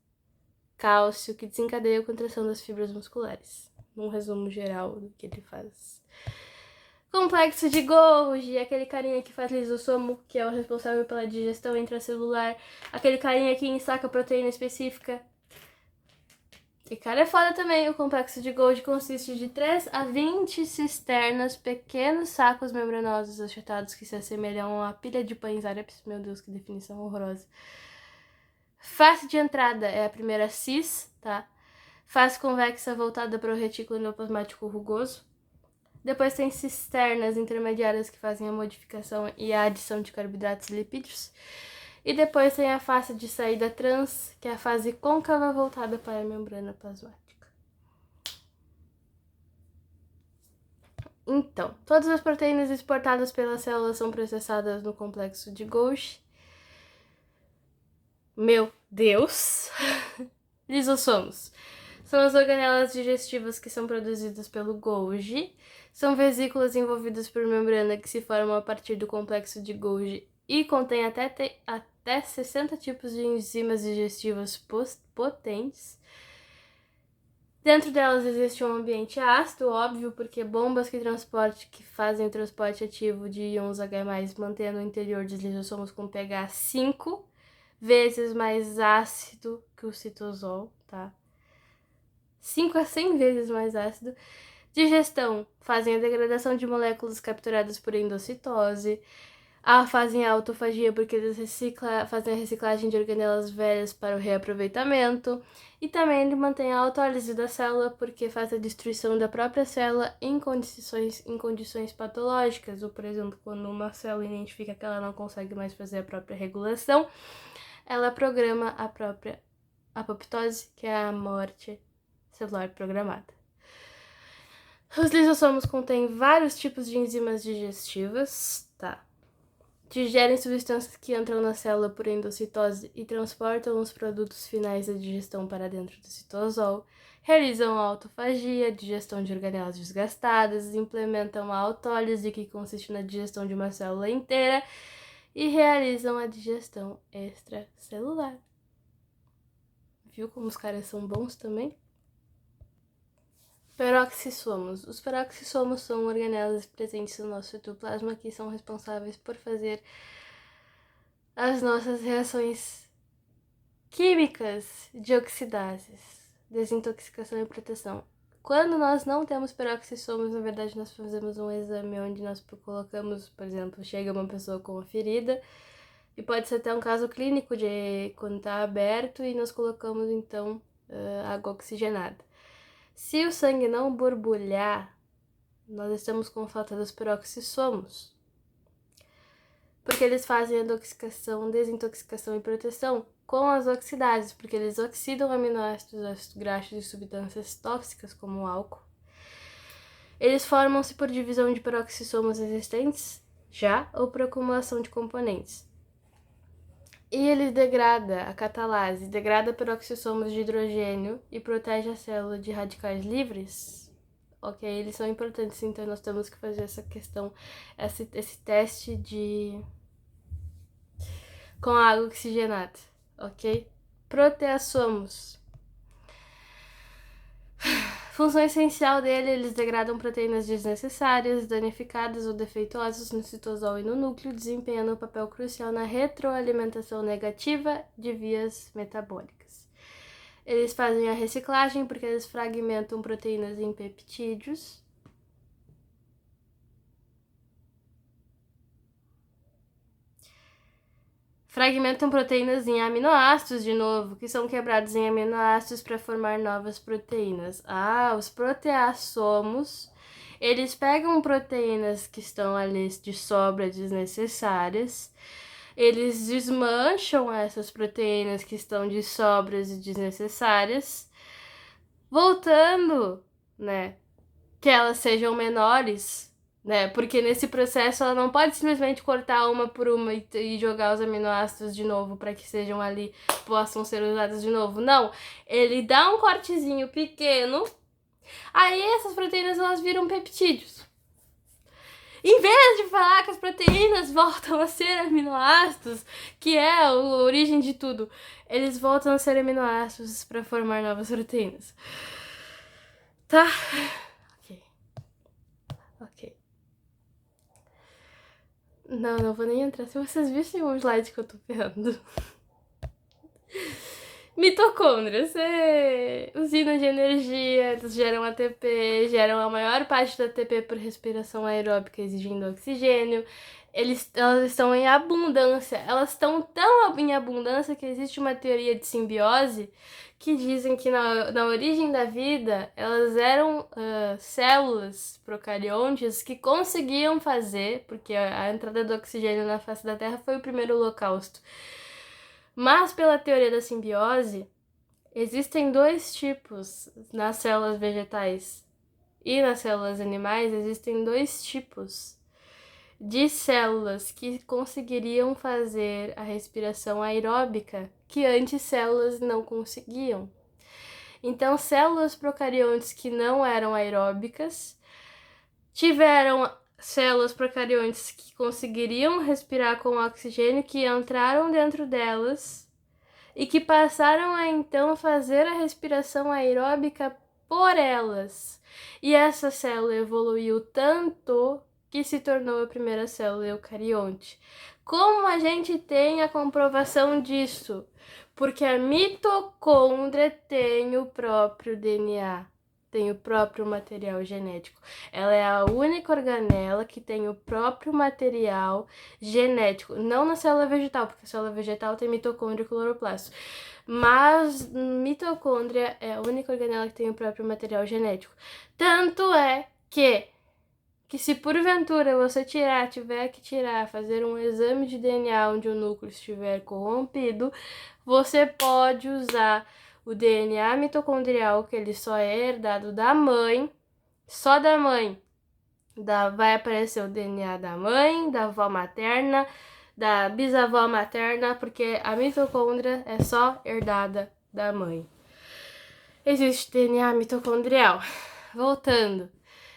cálcio que desencadeia a contração das fibras musculares. Um resumo geral do que ele faz. Complexo de Golgi, aquele carinha que faz lisossomo, que é o responsável pela digestão intracelular, aquele carinha que ensaca proteína específica. E cara é foda também. O complexo de Golgi consiste de 3 a 20 cisternas, pequenos sacos membranosos achatados que se assemelham a uma pilha de pães árabes. Meu Deus, que definição horrorosa. Face de entrada é a primeira cis, tá? Face convexa voltada para o retículo endoplasmático rugoso. Depois tem cisternas intermediárias que fazem a modificação e a adição de carboidratos e lipídios. E depois tem a face de saída trans, que é a fase côncava voltada para a membrana plasmática. Então, todas as proteínas exportadas pelas células são processadas no complexo de Golgi. Meu Deus! Lisossomos. São as organelas digestivas que são produzidas pelo Golgi. São vesículas envolvidas por membrana que se formam a partir do complexo de Golgi e contém até 60 tipos de enzimas digestivas potentes. Dentro delas existe um ambiente ácido, óbvio, porque bombas que fazem o transporte ativo de íons H+, mantendo o interior dos lisossomos com pH 5 vezes mais ácido que o citosol, tá? 5 a 100 vezes mais ácido. Digestão, fazem a degradação de moléculas capturadas por endocitose. Fazem a autofagia porque eles fazem a reciclagem de organelas velhas para o reaproveitamento. E também ele mantém a autólise da célula porque faz a destruição da própria célula em condições patológicas. Ou, por exemplo, quando uma célula identifica que ela não consegue mais fazer a própria regulação, ela programa a própria apoptose, que é a morte celular programada. Os lisossomos contêm vários tipos de enzimas digestivas, tá? Digerem substâncias que entram na célula por endocitose e transportam os produtos finais da digestão para dentro do citosol, realizam a autofagia, digestão de organelas desgastadas, implementam a autólise, que consiste na digestão de uma célula inteira, e realizam a digestão extracelular. Viu como os caras são bons também? Peroxissomos. Os peroxissomos são organelas presentes no nosso citoplasma que são responsáveis por fazer as nossas reações químicas de oxidases, desintoxicação e proteção. Quando nós não temos peroxissomos, na verdade nós fazemos um exame onde nós colocamos, por exemplo, chega uma pessoa com uma ferida e pode ser até um caso clínico de quando está aberto e nós colocamos então água oxigenada. Se o sangue não borbulhar, nós estamos com falta dos peroxissomos, porque eles fazem a desintoxicação e proteção. com as oxidases, porque eles oxidam aminoácidos, ácidos graxos e substâncias tóxicas, como o álcool. Eles formam-se por divisão de peroxissomos existentes já ou por acumulação de componentes. E ele degrada, a catalase, degrada peroxissomos de hidrogênio e protege a célula de radicais livres. Ok, eles são importantes, então nós temos que fazer essa questão, esse teste com água oxigenada, ok? Proteassomos. Função essencial dele, eles degradam proteínas desnecessárias, danificadas ou defeituosas no citosol e no núcleo, desempenhando um papel crucial na retroalimentação negativa de vias metabólicas. Eles fazem a reciclagem porque eles fragmentam proteínas em peptídeos. Fragmentam proteínas em aminoácidos, de novo, que são quebrados em aminoácidos para formar novas proteínas. Os proteassomos, eles pegam proteínas que estão ali de sobra desnecessárias, eles desmancham essas proteínas que estão de sobras e desnecessárias, voltando, né, que elas sejam menores, né? Porque nesse processo ela não pode simplesmente cortar uma por uma e jogar os aminoácidos de novo para que sejam ali, possam ser usados de novo. Não, ele dá um cortezinho pequeno, aí essas proteínas elas viram peptídeos. Em vez de falar que as proteínas voltam a ser aminoácidos, que é a origem de tudo, eles voltam a ser aminoácidos para formar novas proteínas. Tá? Ok. Não vou nem entrar. Se vocês vissem o slide que eu tô vendo. Mitocôndrias, usina de energia, eles geram ATP, geram a maior parte do ATP por respiração aeróbica exigindo oxigênio. Elas estão em abundância, elas estão tão em abundância que existe uma teoria de simbiose que dizem que na origem da vida elas eram células procariontes que conseguiam fazer, porque a entrada do oxigênio na face da Terra foi o primeiro holocausto. Mas pela teoria da simbiose, existem dois tipos nas células vegetais e nas células animais, existem dois tipos de células que conseguiriam fazer a respiração aeróbica que antes células não conseguiam. Então, células procariontes que não eram aeróbicas tiveram células procariontes que conseguiriam respirar com oxigênio, que entraram dentro delas e que passaram a então fazer a respiração aeróbica por elas. E essa célula evoluiu tanto que se tornou a primeira célula eucarionte. Como a gente tem a comprovação disso? Porque a mitocôndria tem o próprio DNA, tem o próprio material genético. Ela é a única organela que tem o próprio material genético. Não na célula vegetal, porque a célula vegetal tem mitocôndria e cloroplasto. Mas mitocôndria é a única organela que tem o próprio material genético. Tanto é que se porventura você tiver que fazer um exame de DNA onde o núcleo estiver corrompido, você pode usar o DNA mitocondrial, que ele só é herdado da mãe, só da mãe. Vai aparecer o DNA da mãe, da avó materna, da bisavó materna, porque a mitocôndria é só herdada da mãe. Existe DNA mitocondrial. Voltando.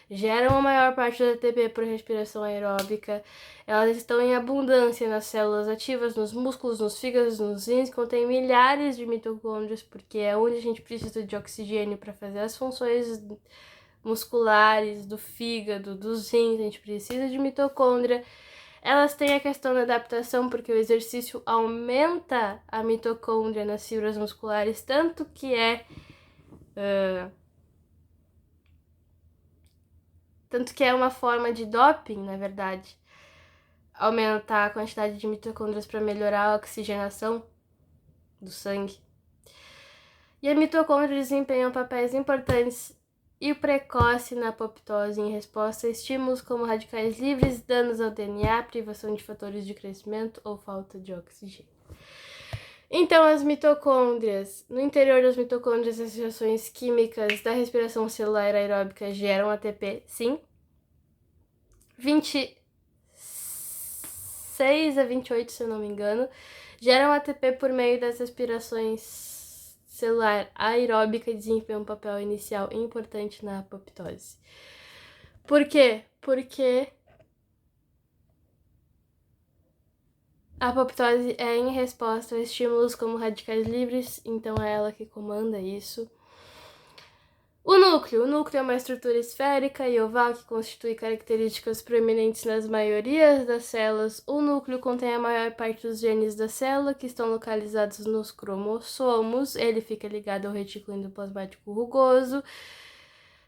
Geram a maior parte do ATP por respiração aeróbica. Elas estão em abundância nas células ativas, nos músculos, nos fígados, nos rins. Contém milhares de mitocôndrias, porque é onde a gente precisa de oxigênio para fazer as funções musculares, do fígado, dos rins. A gente precisa de mitocôndria. Elas têm a questão da adaptação, porque o exercício aumenta a mitocôndria nas fibras musculares, tanto que uma forma de doping, na verdade, aumentar a quantidade de mitocôndrias para melhorar a oxigenação do sangue. E a mitocôndria desempenham papéis importantes e precoce na apoptose em resposta a estímulos como radicais livres, danos ao DNA, privação de fatores de crescimento ou falta de oxigênio. Então, as mitocôndrias, no interior das mitocôndrias, as reações químicas da respiração celular aeróbica geram ATP, sim. 26 a 28, se eu não me engano, geram ATP por meio das respirações celular aeróbica e desempenham um papel inicial importante na apoptose. Por quê? Porque a apoptose é em resposta a estímulos como radicais livres, então é ela que comanda isso. O núcleo é uma estrutura esférica e oval que constitui características proeminentes nas maiorias das células. O núcleo contém a maior parte dos genes da célula, que estão localizados nos cromossomos. Ele fica ligado ao retículo endoplasmático rugoso.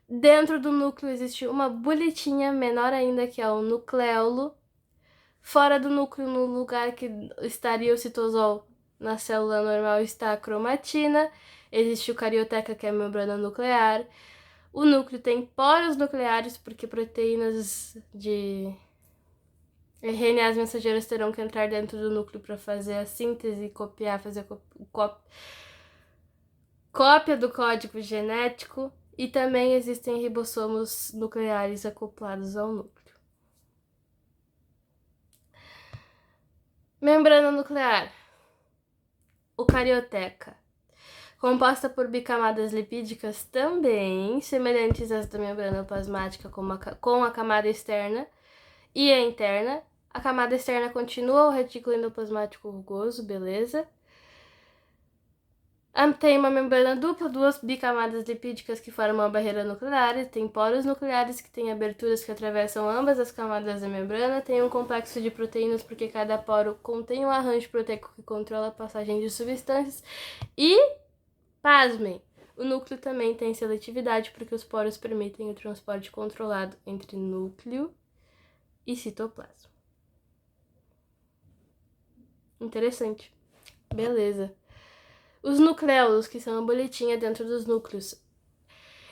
Dentro do núcleo existe uma boletinha menor ainda, que é o nucleolo. Fora do núcleo, no lugar que estaria o citosol na célula normal, está a cromatina. Existe o carioteca, que é a membrana nuclear. O núcleo tem poros nucleares, porque proteínas de RNAs mensageiras terão que entrar dentro do núcleo para fazer a síntese e copiar, fazer a cópia do código genético. E também existem ribossomos nucleares acoplados ao núcleo. Membrana nuclear. O carioteca. Composta por bicamadas lipídicas também, semelhantes às da membrana plasmática, com a camada externa e a interna. A camada externa continua o retículo endoplasmático rugoso, beleza? Tem uma membrana dupla, duas bicamadas lipídicas que formam a barreira nuclear, e tem poros nucleares que têm aberturas que atravessam ambas as camadas da membrana, tem um complexo de proteínas porque cada poro contém um arranjo proteico que controla a passagem de substâncias e, pasmem, o núcleo também tem seletividade porque os poros permitem o transporte controlado entre núcleo e citoplasma. Interessante. Beleza. Os nucleolos, que são a boletinha dentro dos núcleos,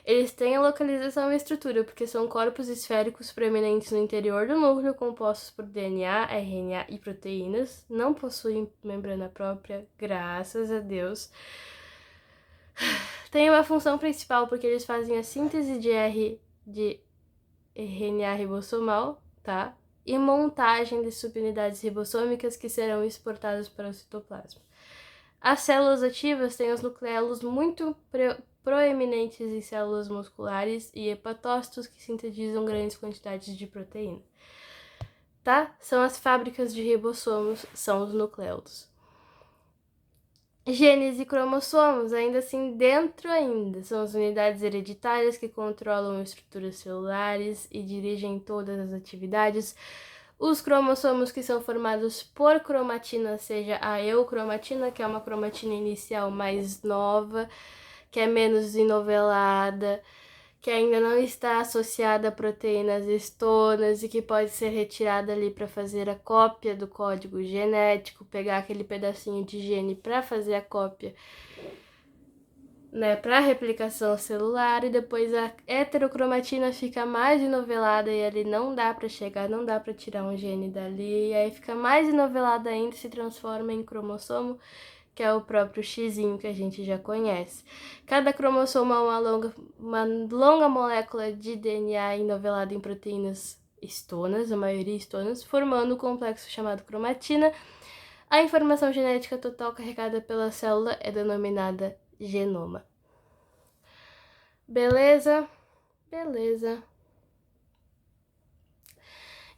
eles têm a localização e estrutura porque são corpos esféricos proeminentes no interior do núcleo, compostos por DNA, RNA e proteínas. Não possuem membrana própria, graças a Deus. Tem uma função principal porque eles fazem a síntese de RNA ribossomal, tá? E montagem de subunidades ribossômicas que serão exportadas para o citoplasma. As células ativas têm os nucleolos muito proeminentes em células musculares e hepatócitos que sintetizam grandes quantidades de proteína. Tá? São as fábricas de ribossomos, são os nucleolos. Genes e cromossomos, ainda assim, são as unidades hereditárias que controlam estruturas celulares e dirigem todas as atividades. Os cromossomos, que são formados por cromatina, seja a eucromatina, que é uma cromatina inicial mais nova, que é menos enovelada, que ainda não está associada a proteínas estonas e que pode ser retirada ali para fazer a cópia do código genético, pegar aquele pedacinho de gene para fazer a cópia, né, para replicação celular, e depois a heterocromatina fica mais enovelada e ali não dá para tirar um gene dali, e aí fica mais enovelada ainda e se transforma em cromossomo, que é o próprio xizinho que a gente já conhece. Cada cromossomo é uma longa molécula de DNA enovelada em proteínas estonas, a maioria estonas, formando um complexo chamado cromatina. A informação genética total carregada pela célula é denominada genoma. Beleza? Beleza.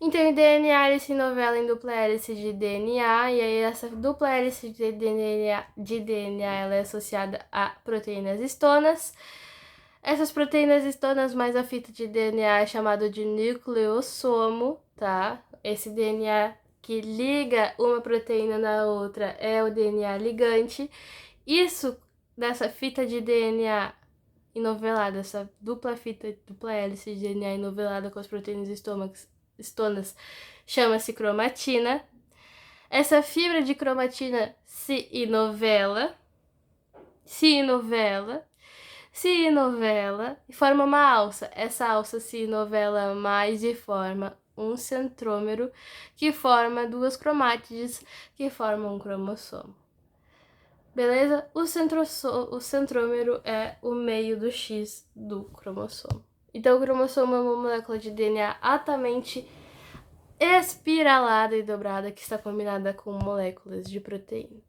Então, o DNA ele se novela em dupla hélice de DNA, e aí essa dupla hélice de DNA ela é associada a proteínas estonas. Essas proteínas estonas mais a fita de DNA é chamado de nucleossomo, tá? Esse DNA que liga uma proteína na outra é o DNA ligante. Isso, dessa fita de DNA enovelada, essa dupla hélice de DNA enovelada com as proteínas estonas, chama-se cromatina. Essa fibra de cromatina se enovela e forma uma alça. Essa alça se enovela mais e forma um centrômero, que forma duas cromátides, que formam um cromossomo. Beleza? O centrômero é o meio do X do cromossomo. Então, o cromossomo é uma molécula de DNA altamente espiralada e dobrada que está combinada com moléculas de proteína.